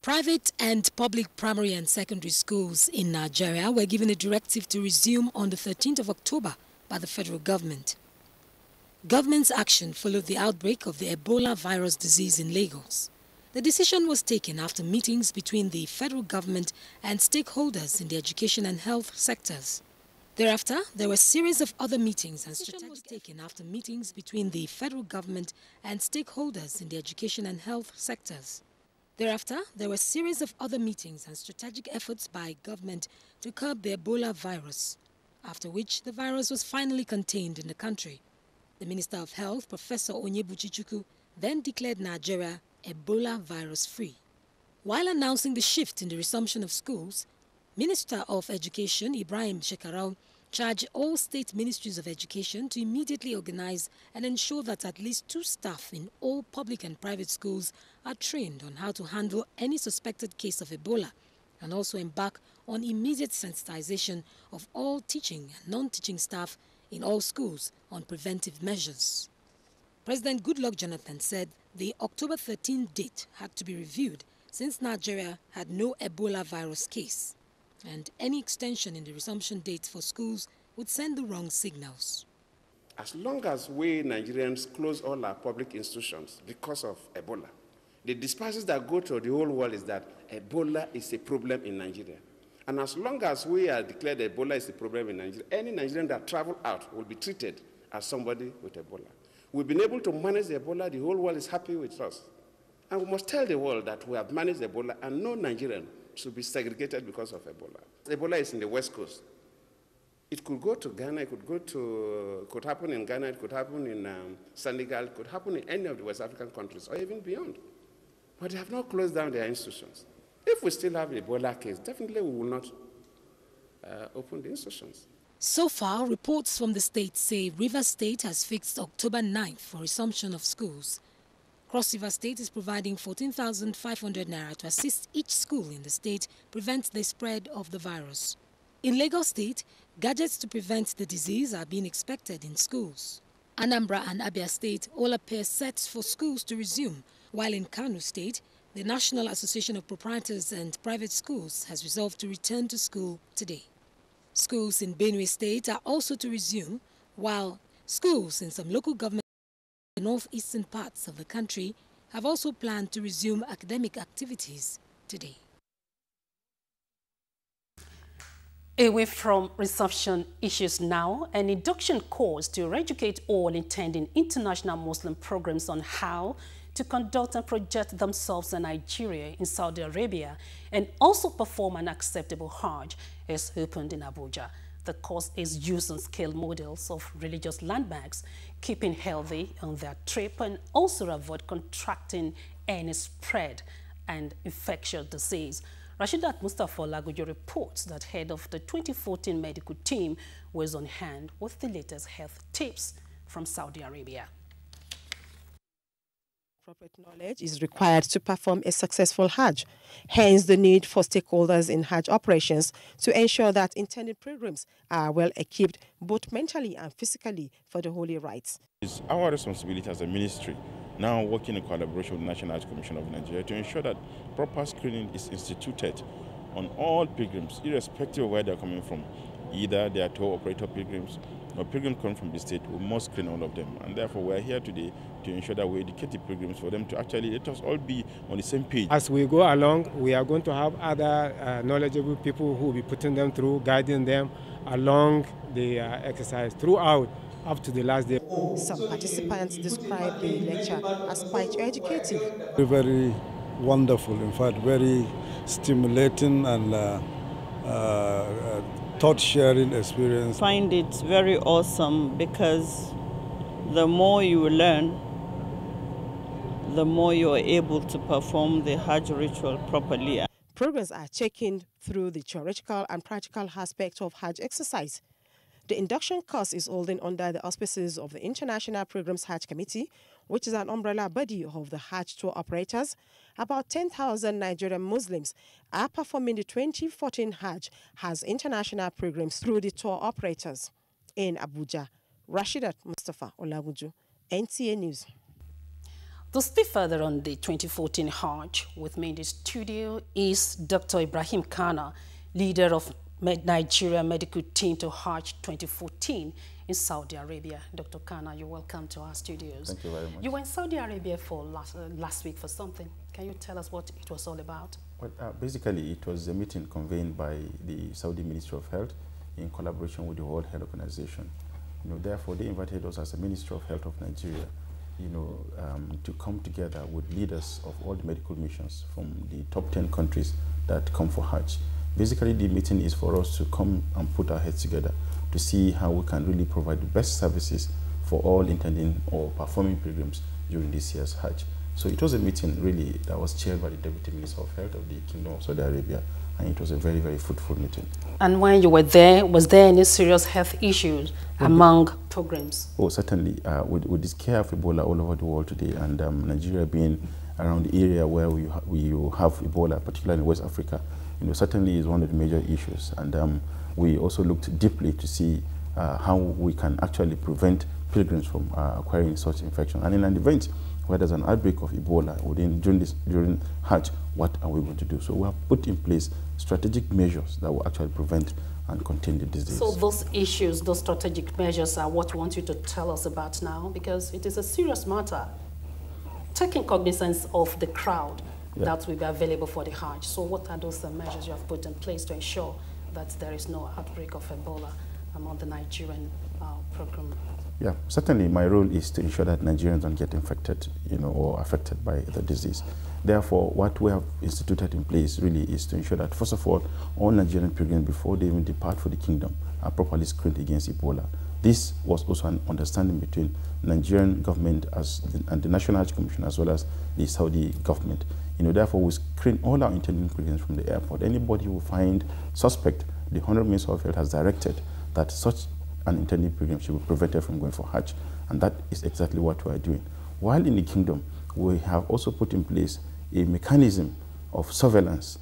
Private and public primary and secondary schools in Nigeria were given a directive to resume on the 13th of October by the federal government. Government's action followed the outbreak of the Ebola virus disease in Lagos. The decision was taken after meetings between the federal government and stakeholders in the education and health sectors. Thereafter, there were a series of other meetings and strategic taken after meetings between the federal government and stakeholders in the education and health sectors. Thereafter, there were a series of other meetings and strategic efforts by government to curb the Ebola virus, after which the virus was finally contained in the country. The Minister of Health, Professor Onyebuchichukwu, then declared Nigeria Ebola virus-free. While announcing the shift in the resumption of schools, Minister of Education Ibrahim Shekarau charged all state ministries of education to immediately organize and ensure that at least 2 staff in all public and private schools are trained on how to handle any suspected case of Ebola, and also embark on immediate sensitization of all teaching and non-teaching staff in all schools on preventive measures. President Goodluck Jonathan said the October 13 date had to be reviewed since Nigeria had no Ebola virus case, and any extension in the resumption date for schools would send the wrong signals. As long as we Nigerians close all our public institutions because of Ebola, the dispatches that go to the whole world is that Ebola is a problem in Nigeria. And as long as we are declared Ebola is a problem in Nigeria, any Nigerian that travel out will be treated as somebody with Ebola. We've been able to manage Ebola, the whole world is happy with us. And we must tell the world that we have managed Ebola and no Nigerian should be segregated because of Ebola. Ebola is in the West Coast. It could go to Ghana, could happen in Ghana, it could happen in Senegal, it could happen in any of the West African countries, or even beyond. But they have not closed down their institutions. If we still have an Ebola case, definitely we will not open the institutions. So far, reports from the state say Rivers State has fixed October 9th for resumption of schools. Cross River State is providing 14,500 naira to assist each school in the state prevent the spread of the virus. In Lagos State, gadgets to prevent the disease are being expected in schools. Anambra and Abia State all appear set for schools to resume, while in Kano State, the National Association of Proprietors and Private Schools has resolved to return to school today. Schools in Benue State are also to resume, while schools in some local government in the northeastern parts of the country have also planned to resume academic activities today. Away from resumption issues now, an induction course to educate all intending international Muslim programs on how to conduct and project themselves in Nigeria, in Saudi Arabia, and also perform an acceptable Hajj is opened in Abuja. The course is using scale models of religious landmarks, keeping healthy on their trip and also avoid contracting any spread and infectious disease. Rashidat Mustafa Lagujo reports that head of the 2014 medical team was on hand with the latest health tips from Saudi Arabia. Appropriate knowledge is required to perform a successful Hajj, hence the need for stakeholders in Hajj operations to ensure that intended pilgrims are well equipped both mentally and physically for the holy rites. It's our responsibility as a ministry, now working in collaboration with the National Hajj Commission of Nigeria, to ensure that proper screening is instituted on all pilgrims, irrespective of where they're coming from. Either they are tour operator pilgrims or pilgrims come from the state, we must screen all of them. And therefore, we're here today to ensure that we educate the pilgrims for them to actually let us all be on the same page. As we go along, we are going to have other knowledgeable people who will be putting them through, guiding them along the exercise throughout up to the last day. Some participants describe the lecture as quite educative. Very wonderful, in fact, very stimulating and thought-sharing experience. I find it very awesome because the more you learn, the more you are able to perform the Hajj ritual properly. Programs are taken through the theoretical and practical aspect of Hajj exercise. The induction course is holding under the auspices of the International Programs Hajj Committee, which is an umbrella body of the Hajj tour operators. About 10,000 Nigerian Muslims are performing the 2014 Hajj as international programs through the tour operators. In Abuja, Rashidat Mustafa Olaguju, NTA News. To speak further on the 2014 Hajj, with me in the studio is Dr. Ibrahim Kana, leader of Nigeria medical team to Hajj 2014 in Saudi Arabia. Dr. Kana, you're welcome to our studios. Thank you very much. You were in Saudi Arabia for last week for something. Can you tell us what it was all about? Well, basically, it was a meeting convened by the Saudi Ministry of Health in collaboration with the World Health Organization. Therefore, they invited us as a Ministry of Health of Nigeria, to come together with leaders of all the medical missions from the top 10 countries that come for Hajj. Basically, the meeting is for us to come and put our heads together to see how we can really provide the best services for all intending or performing pilgrims during this year's Hajj. So it was a meeting really that was chaired by the Deputy Minister of Health of the Kingdom of Saudi Arabia, and it was a very, very fruitful meeting. And when you were there, was there any serious health issues among pilgrims? Oh, certainly. With this care of Ebola all over the world today, and Nigeria being around the area where we have Ebola, particularly in West Africa, certainly is one of the major issues. And we also looked deeply to see how we can actually prevent pilgrims from acquiring such infection. And in an event where there's an outbreak of Ebola during Hajj, what are we going to do? So we have put in place strategic measures that will actually prevent and contain the disease. So those issues, those strategic measures are what we want you to tell us about now, because it is a serious matter. Taking cognizance of the crowd that will be available for the Hajj. So what are those measures you have put in place to ensure that there is no outbreak of Ebola among the Nigerian program? Yeah, certainly my role is to ensure that Nigerians don't get infected, or affected by the disease. Therefore, what we have instituted in place really is to ensure that, first of all Nigerian pilgrims, before they even depart for the kingdom, are properly screened against Ebola. This was also an understanding between Nigerian government and the National Health Commission, as well as the Saudi government. Therefore, we screen all our intending pilgrims from the airport. Anybody who find suspect, the Honorable Minister of Health has directed that such an intended pilgrim should be prevented from going for Hajj, and that is exactly what we are doing. While in the kingdom, we have also put in place a mechanism of surveillance,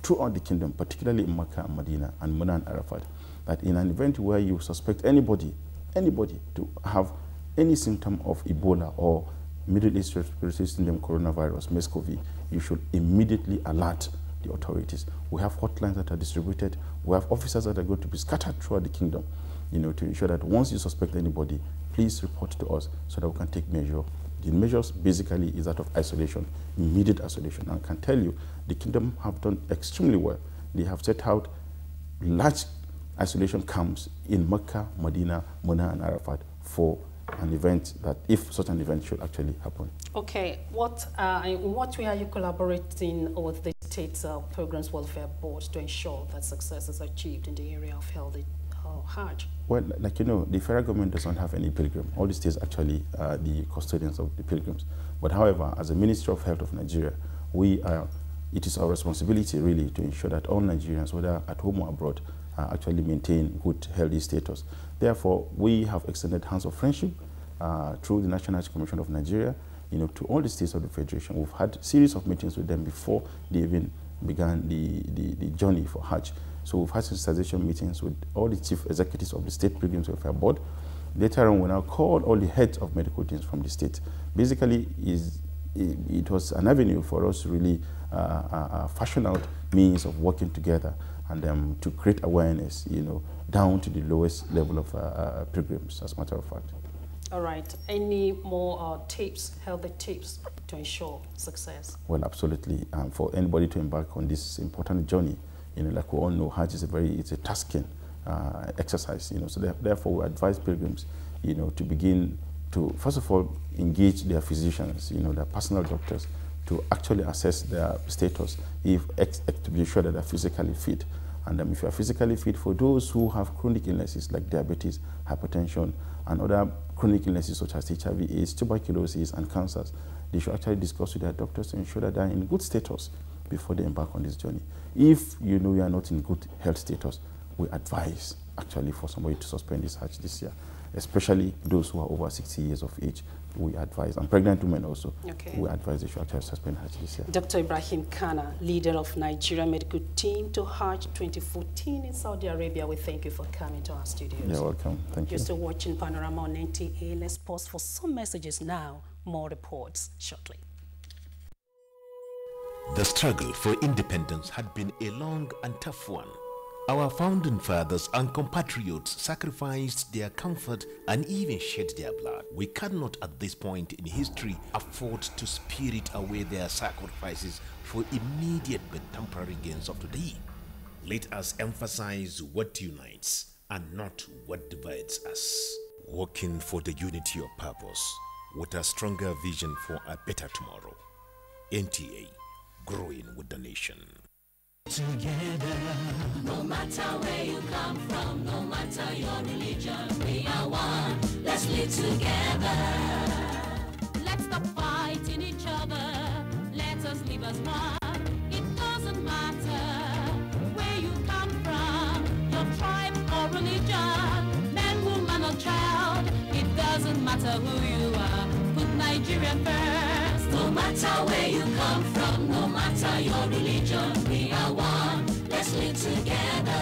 throughout the kingdom, particularly in Mecca and Medina and Mina and Arafat, that in an event where you suspect anybody to have any symptom of Ebola or Middle East Respiratory Syndrome coronavirus, MERS-CoV, you should immediately alert the authorities. We have hotlines that are distributed. We have officers that are going to be scattered throughout the kingdom, to ensure that once you suspect anybody, please report to us so that we can take measure. The measures basically is that of isolation, immediate isolation. And I can tell you, the kingdom have done extremely well. They have set out large isolation camps in Mecca, Medina, Mina, and Arafat for an event that, if such an event should actually happen. Okay, in what way are you collaborating with the State's Programs Welfare Board to ensure that success is achieved in the area of healthy Hajj? Well, the federal government doesn't have any pilgrim. All the states actually are the custodians of the pilgrims. But however, as a Ministry of Health of Nigeria, it is our responsibility really to ensure that all Nigerians, whether at home or abroad, actually maintain good, healthy status. Therefore, we have extended hands of friendship through the National Health Commission of Nigeria, to all the states of the Federation. We've had a series of meetings with them before they even began the journey for Hajj. So we've had sensitization meetings with all the chief executives of the State Pilgrims Welfare Board. Later on, we now called all the heads of medical teams from the state. Basically, it was an avenue for us to really fashion out means of working together and to create awareness, down to the lowest level of pilgrims, as a matter of fact. All right. Any more healthy tips to ensure success? Well, absolutely. For anybody to embark on this important journey, like we all know, Hajj is it's a tasking exercise, so therefore we advise pilgrims, to begin to, first of all, engage their physicians, their personal doctors, to actually assess their status, to be sure that they're physically fit. And if you are physically fit, for those who have chronic illnesses like diabetes, hypertension, and other chronic illnesses such as HIV, AIDS, tuberculosis, and cancers, they should actually discuss with their doctors to ensure that they're in good status before they embark on this journey. If you know you are not in good health status, we advise actually for somebody to suspend this Hajj this year, especially those who are over 60 years of age. We advise, and pregnant women also, we advise they should actually suspend Hajj this year. Dr. Ibrahim Kana, leader of Nigerian medical team to Hajj 2014 in Saudi Arabia, we thank you for coming to our studios. You're welcome. Thank you. You're still watching Panorama on NTA. Let's pause for some messages now. More reports shortly. The struggle for independence had been a long and tough one. Our founding fathers and compatriots sacrificed their comfort and even shed their blood. We cannot at this point in history afford to spirit away their sacrifices for immediate but temporary gains of today. Let us emphasize what unites and not what divides us. Working for the unity of purpose with a stronger vision for a better tomorrow. NTA, growing with the nation. Together, no matter where you come from, no matter your religion, we are one. Let's live together. Let's stop fighting each other. Let us live as one. It doesn't matter where you come from, your tribe or religion, man, woman or child. It doesn't matter who you are. Put Nigeria first. No matter where you come from, no matter your religion, we are one. Let's live together.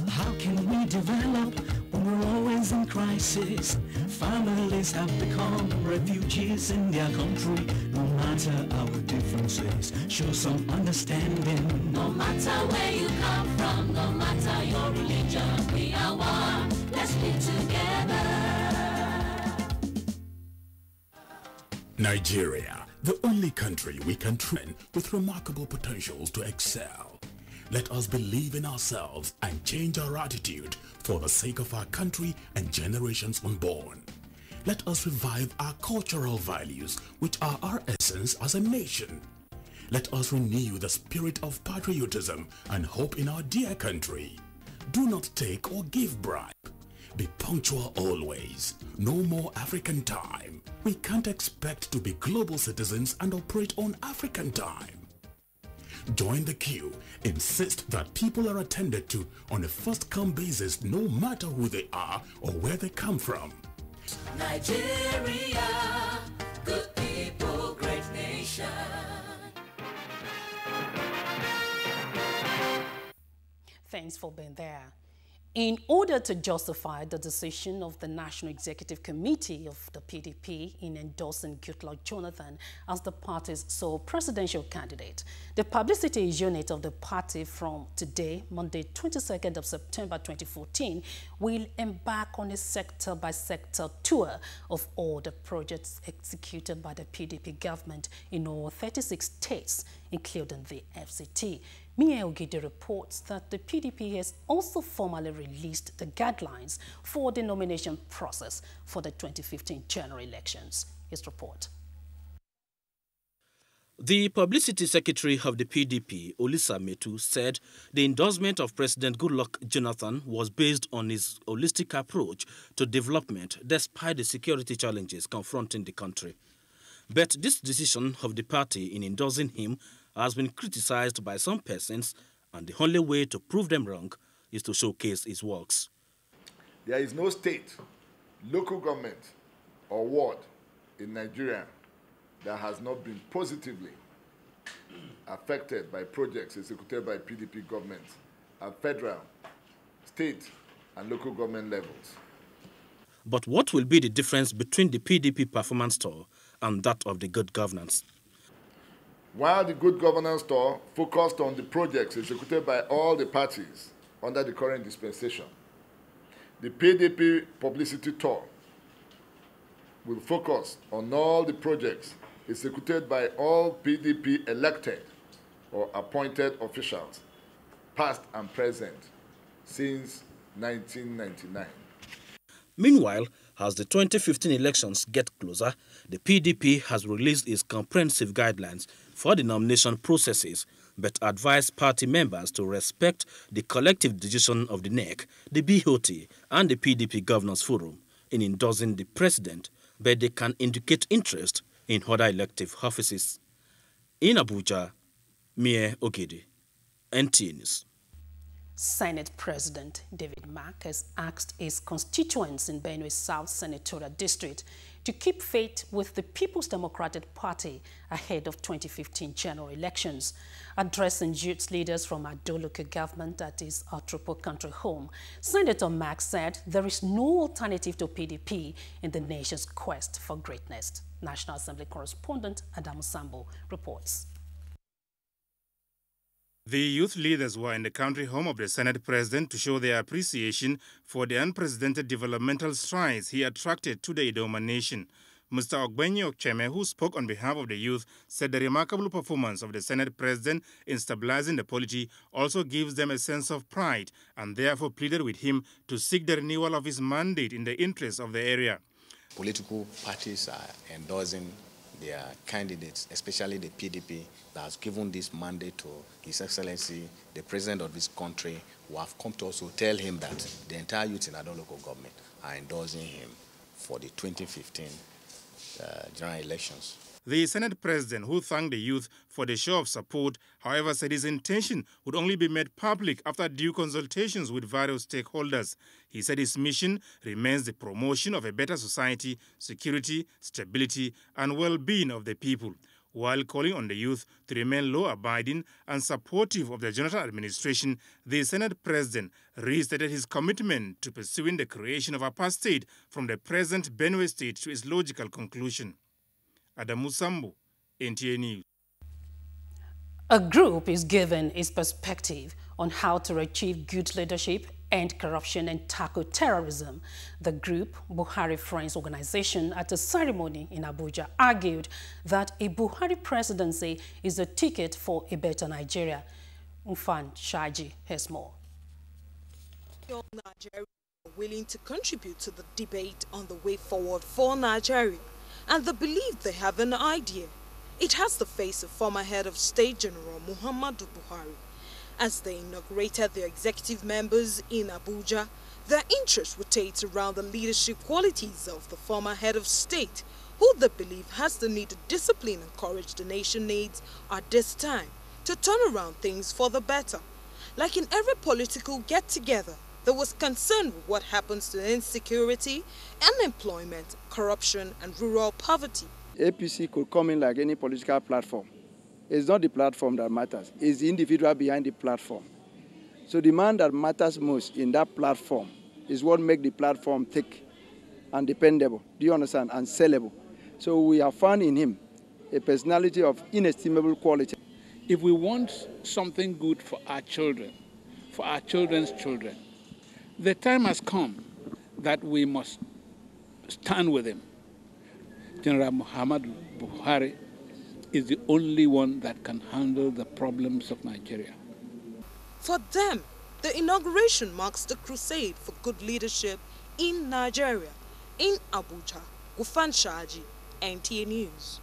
How can we develop when we're always in crisis? Families have become refugees in their country. No matter our differences, show some understanding. No matter where you come from, no matter your religion, we are one. Let's live together. Nigeria, the only country we can train with remarkable potentials to excel. Let us believe in ourselves and change our attitude for the sake of our country and generations unborn. Let us revive our cultural values, which are our essence as a nation. Let us renew the spirit of patriotism and hope in our dear country. Do not take or give bribe. Be punctual always. No more African time. We can't expect to be global citizens and operate on African time. Join the queue. Insist that people are attended to on a first-come basis, no matter who they are or where they come from. Nigeria, good people, great nation. Thanks for being there. In order to justify the decision of the National Executive Committee of the PDP in endorsing Goodluck Jonathan as the party's sole presidential candidate, the publicity unit of the party from today, Monday, 22nd of September 2014, will embark on a sector-by-sector tour of all the projects executed by the PDP government in all 36 states, including the FCT. Mie Ogidi reports that the PDP has also formally released the guidelines for the nomination process for the 2015 general elections. His report. The publicity secretary of the PDP, Olisa Metu, said the endorsement of President Goodluck Jonathan was based on his holistic approach to development despite the security challenges confronting the country. But this decision of the party in endorsing him has been criticized by some persons, and the only way to prove them wrong is to showcase his works. There is no state, local government, or ward in Nigeria that has not been positively affected by projects executed by PDP government at federal, state, and local government levels. But what will be the difference between the PDP performance tour and that of the good governance? While the good governance tour focused on the projects executed by all the parties under the current dispensation, the PDP publicity tour will focus on all the projects executed by all PDP elected or appointed officials, past and present, since 1999. Meanwhile, as the 2015 elections get closer, the PDP has released its comprehensive guidelines for the nomination processes, but advised party members to respect the collective decision of the NEC, the BOT, and the PDP Governors Forum in endorsing the president, but they can indicate interest in other elective offices. In Abuja, Mie Ogidi, NTA News. Senate President David Mark has asked his constituents in Benue South Senatorial District to keep faith with the People's Democratic Party ahead of 2015 general elections. Addressing youth leaders from Ado local government at his Atropo country home, Senator Max said there is no alternative to PDP in the nation's quest for greatness. National Assembly correspondent Adamu Sambo reports. The youth leaders were in the country home of the Senate President to show their appreciation for the unprecedented developmental strides he attracted to the Idoma nation. Mr. Ogbenyo Okcheme, who spoke on behalf of the youth, said the remarkable performance of the Senate President in stabilizing the polity also gives them a sense of pride and therefore pleaded with him to seek the renewal of his mandate in the interest of the area. Political parties are endorsing their candidates, especially the PDP, that has given this mandate to His Excellency, the President of this country, who have come to also tell him that the entire youth in Ado local government are endorsing him for the 2015 general elections. The Senate President, who thanked the youth for the show of support, however, said his intention would only be made public after due consultations with various stakeholders. He said his mission remains the promotion of a better society, security, stability, and well-being of the people, while calling on the youth to remain law-abiding and supportive of the Jonathan administration. The Senate President restated his commitment to pursuing the creation of Upper State from the present Benue State to its logical conclusion. Adamu Sambo, NTA News. A group is given its perspective on how to achieve good leadership, end corruption and tackle terrorism. The group, Buhari Friends Organization, at a ceremony in Abuja, argued that a Buhari presidency is a ticket for a better Nigeria. Mfan Shaji has more. Young Nigerians are willing to contribute to the debate on the way forward for Nigeria, and they believe they have an idea. It has the face of former head of state General Muhammadu Buhari. As they inaugurated their executive members in Abuja, their interest rotates around the leadership qualities of the former head of state, who they believe has the needed discipline and courage the nation needs at this time to turn around things for the better. Like in every political get-together, there was concern with what happens to insecurity, unemployment, corruption, and rural poverty. APC could come in like any political platform. It's not the platform that matters, it's the individual behind the platform. So the man that matters most in that platform is what makes the platform thick and dependable, do you understand, and sellable. So we have found in him a personality of inestimable quality. If we want something good for our children, for our children's children, the time has come that we must stand with him. General Muhammadu Buhari is the only one that can handle the problems of Nigeria. For them, the inauguration marks the crusade for good leadership in Nigeria. In Abuja, Gufan Shaji, NTA News.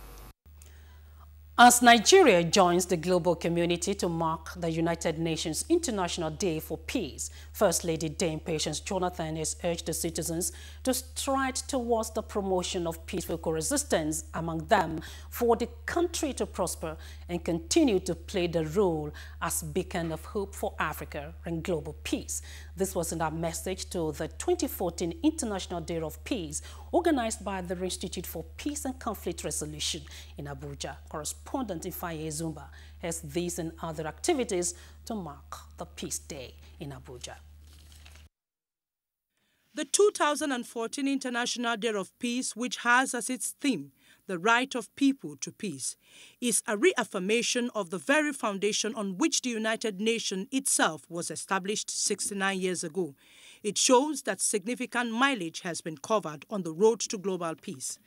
As Nigeria joins the global community to mark the United Nations International Day for Peace, First Lady Dame Patience Jonathan has urged the citizens to stride towards the promotion of peaceful coexistence among them for the country to prosper and continue to play the role as beacon of hope for Africa and global peace. This was in a message to the 2014 International Day of Peace, organized by the Institute for Peace and Conflict Resolution in Abuja. Correspondent Ifaye Zumba has these and other activities to mark the Peace Day in Abuja. The 2014 International Day of Peace, which has as its theme the right of people to peace, is a reaffirmation of the very foundation on which the United Nations itself was established 69 years ago. It shows that significant mileage has been covered on the road to global peace.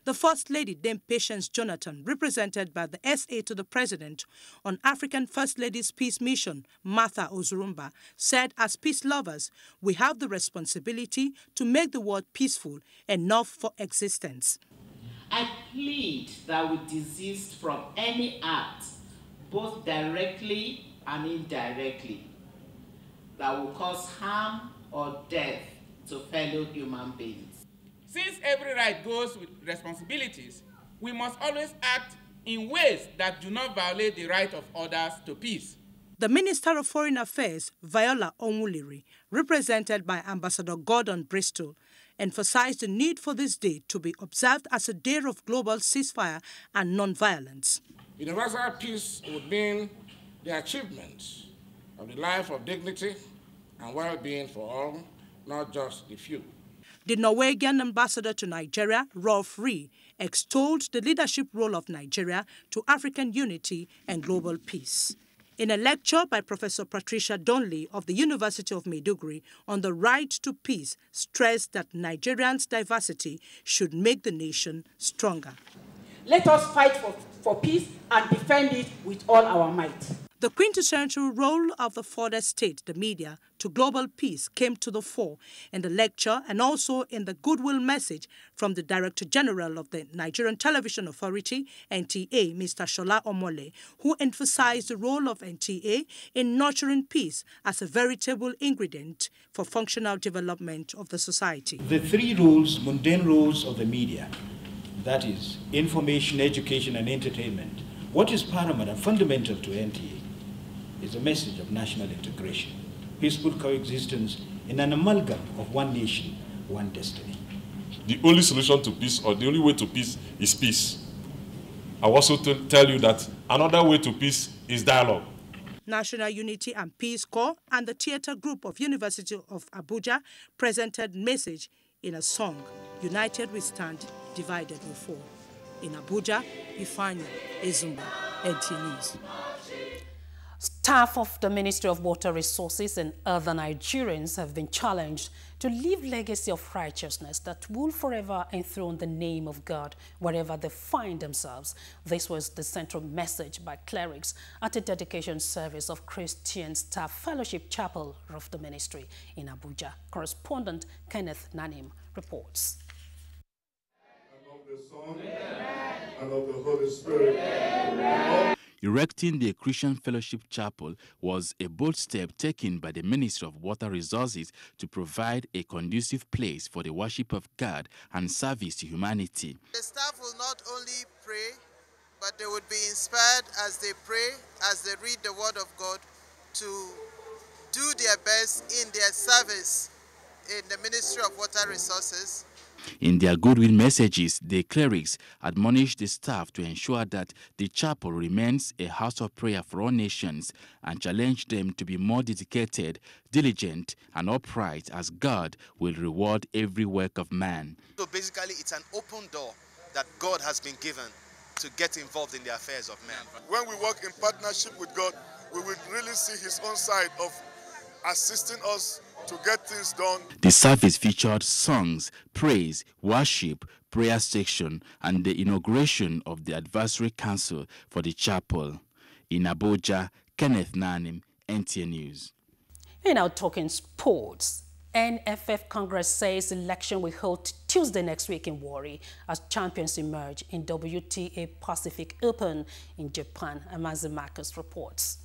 The First Lady, Dame Patience Jonathan, represented by the SA to the President on African First Lady's Peace Mission, Martha Ozurumba, said, as peace lovers, we have the responsibility to make the world peaceful enough for existence. I plead that we desist from any act, both directly and indirectly, that will cause harm or death to fellow human beings. Since every right goes with responsibilities, we must always act in ways that do not violate the right of others to peace. The Minister of Foreign Affairs, Viola Onwuliri, represented by Ambassador Gordon Bristol, emphasized the need for this day to be observed as a day of global ceasefire and non-violence. Universal peace would mean the achievement of the life of dignity and well-being for all, not just the few. The Norwegian ambassador to Nigeria, Rolf Ree, extolled the leadership role of Nigeria to African unity and global peace. In a lecture by Professor Patricia Donley of the University of Maiduguri on the right to peace, stressed that Nigerians' diversity should make the nation stronger. Let us fight for peace and defend it with all our might. The quintessential role of the further state, the media, to global peace came to the fore in the lecture and also in the goodwill message from the Director General of the Nigerian Television Authority, NTA, Mr. Shola Omole, who emphasized the role of NTA in nurturing peace as a veritable ingredient for functional development of the society. The three roles, mundane roles of the media, that is, information, education, and entertainment, what is paramount and fundamental to NTA is a message of national integration, peaceful coexistence in an amalgam of one nation, one destiny. The only solution to peace, or the only way to peace, is peace. I also tell you that another way to peace is dialogue. National Unity and Peace Corps and the Theatre Group of University of Abuja presented message in a song, United we stand, divided we fall. In Abuja, Ifeanyi Ezumba, NTA News. Staff of the Ministry of Water Resources and other Nigerians have been challenged to leave legacy of righteousness that will forever enthrone the name of God wherever they find themselves. This was the central message by clerics at a dedication service of Christian Staff Fellowship Chapel of the Ministry in Abuja. Correspondent Kenneth Nanim reports. And of the Son, and of the Holy Spirit. Amen. Erecting the Christian Fellowship Chapel was a bold step taken by the Ministry of Water Resources to provide a conducive place for the worship of God and service to humanity. The staff will not only pray, but they would be inspired as they pray, as they read the Word of God, to do their best in their service in the Ministry of Water Resources. In their goodwill messages, the clerics admonished the staff to ensure that the chapel remains a house of prayer for all nations and challenged them to be more dedicated, diligent, and upright, as God will reward every work of man. So basically, it's an open door that God has been given to get involved in the affairs of men. When we work in partnership with God, we will really see His own side of assisting us to get things done. The service featured songs, praise, worship, prayer section, and the inauguration of the Advisory Council for the chapel. In Abuja, Kenneth Nanim, NTA News. And now talking sports. NFF Congress says election will hold Tuesday next week in Warri as champions emerge in WTA Pacific Open in Japan. Amazi Marcus reports.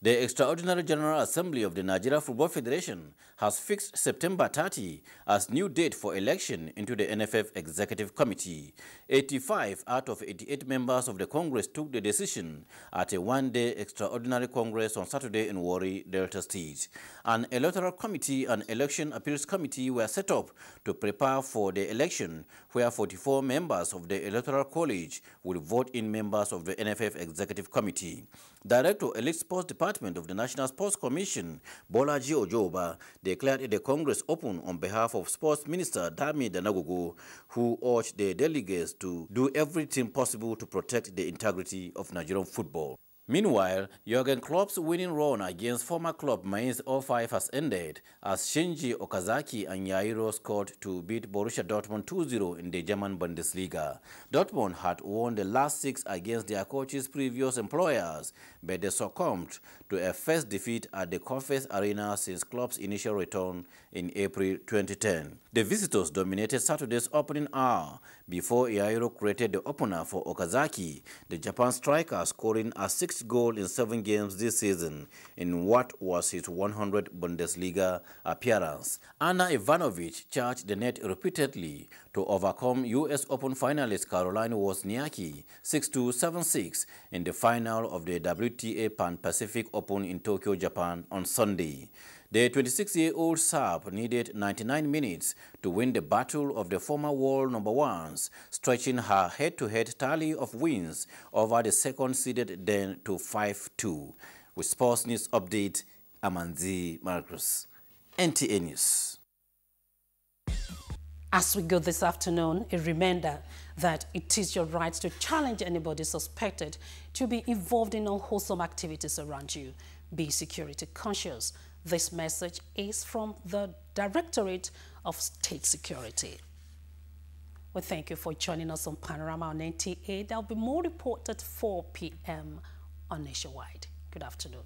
The Extraordinary General Assembly of the Nigeria Football Federation has fixed September 30 as new date for election into the NFF Executive Committee. 85 out of 88 members of the Congress took the decision at a one-day extraordinary Congress on Saturday in Warri, Delta State. An electoral committee and election appeals committee were set up to prepare for the election, where 44 members of the Electoral College will vote in members of the NFF Executive Committee. Director Elite Sports Department of the National Sports Commission, Bolaji Ojoba, declared the Congress open on behalf of Sports Minister Dami Danagogo, who urged the delegates to do everything possible to protect the integrity of Nigerian football. Meanwhile, Jurgen Klopp's winning run against former club Mainz 05 has ended as Shinji Okazaki and Yairo scored to beat Borussia Dortmund 2-0 in the German Bundesliga. Dortmund had won the last 6 against their coach's previous employers, but they succumbed to a first defeat at the Confess Arena since Klopp's initial return in April 2010. The visitors dominated Saturday's opening hour before Yairo created the opener for Okazaki, the Japan striker scoring a 60 6th goal in 7 games this season in what was his 100th Bundesliga appearance. Ana Ivanovic charged the net repeatedly to overcome U.S. Open finalist Caroline Wozniacki 6-2, 7-6 in the final of the WTA Pan-Pacific Open in Tokyo, Japan on Sunday. The 26-year-old Serb needed 99 minutes to win the battle of the former world number ones, stretching her head-to-head tally of wins over the second-seeded Den to 5-2. With Sports News Update, Amanzi Marcus, NTA News. As we go this afternoon, a reminder that it is your right to challenge anybody suspected to be involved in unwholesome activities around you. Be security conscious. This message is from the Directorate of State Security. We thank you for joining us on Panorama on NTA. There will be more reported at 4 p.m. on Nationwide. Good afternoon.